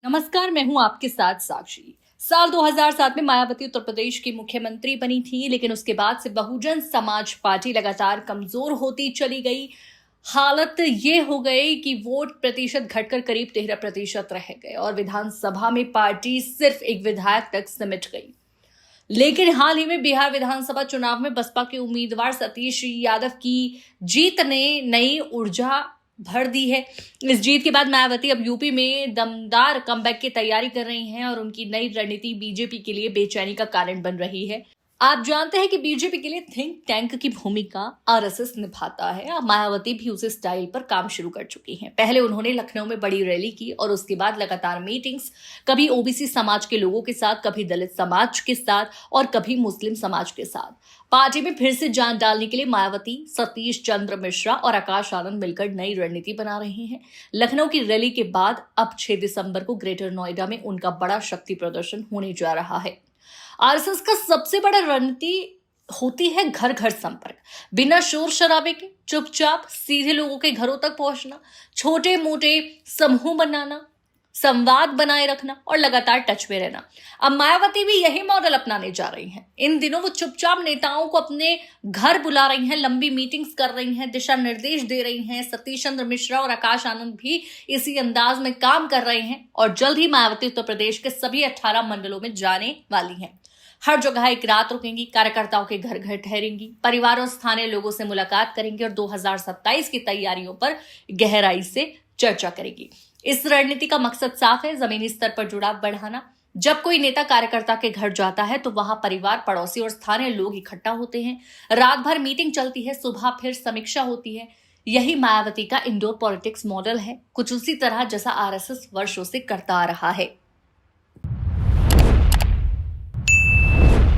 नमस्कार, मैं हूं आपके साथ साक्षी। साल 2007 में मायावती उत्तर प्रदेश की मुख्यमंत्री बनी थी, लेकिन उसके बाद से बहुजन समाज पार्टी लगातार कमजोर होती चली गई। हालत ये हो गई कि वोट प्रतिशत घटकर करीब 13% रह गए और विधानसभा में पार्टी सिर्फ एक विधायक तक सिमट गई। लेकिन हाल ही में बिहार विधानसभा चुनाव में बसपा के उम्मीदवार सतीश यादव की जीत ने नई ऊर्जा भर दी है। इस जीत के बाद मायावती अब यूपी में दमदार कमबैक की तैयारी कर रही हैं और उनकी नई रणनीति बीजेपी के लिए बेचैनी का कारण बन रही है। आप जानते हैं कि बीजेपी के लिए थिंक टैंक की भूमिका आरएसएस निभाता है। अब मायावती भी उस स्टाइल पर काम शुरू कर चुकी हैं। पहले उन्होंने लखनऊ में बड़ी रैली की और उसके बाद लगातार मीटिंग्स, कभी ओबीसी समाज के लोगों के साथ, कभी दलित समाज के साथ और कभी मुस्लिम समाज के साथ। पार्टी में फिर से जान डालने के लिए मायावती, सतीश चंद्र मिश्रा और आकाश आनंद मिलकर नई रणनीति बना रहे हैं। लखनऊ की रैली के बाद अब 6 दिसंबर को ग्रेटर नोएडा में उनका बड़ा शक्ति प्रदर्शन होने जा रहा है। आरएसएस का सबसे बड़ा रणनीति होती है घर घर संपर्क। बिना शोर शराबे के चुपचाप सीधे लोगों के घरों तक पहुंचना, छोटे मोटे समूह बनाना, संवाद बनाए रखना और लगातार टच में रहना। अब मायावती भी यही मॉडल अपनाने जा रही हैं। इन दिनों वो चुपचाप नेताओं को अपने घर बुला रही हैं, लंबी मीटिंग्स कर रही हैं, दिशा निर्देश दे रही हैं। सतीश चंद्र मिश्रा और आकाश आनंद भी इसी अंदाज में काम कर रहे हैं और जल्द ही मायावती उत्तर प्रदेश के सभी 18 मंडलों में जाने वाली हैं। हर जगह एक रात रुकेंगी, कार्यकर्ताओं के घर घर ठहरेंगी, परिवार और स्थानीय लोगों से मुलाकात करेंगी और 2027 की तैयारियों पर गहराई से चर्चा करेंगी। इस रणनीति का मकसद साफ है, जमीनी स्तर पर जुड़ाव बढ़ाना। जब कोई नेता कार्यकर्ता के घर जाता है तो वहां परिवार, पड़ोसी और स्थानीय लोग इकट्ठा होते हैं। रात भर मीटिंग चलती है, सुबह फिर समीक्षा होती है। यही मायावती का इंडोर पॉलिटिक्स मॉडल है, कुछ उसी तरह जैसा आरएसएस वर्षों से करता आ रहा है।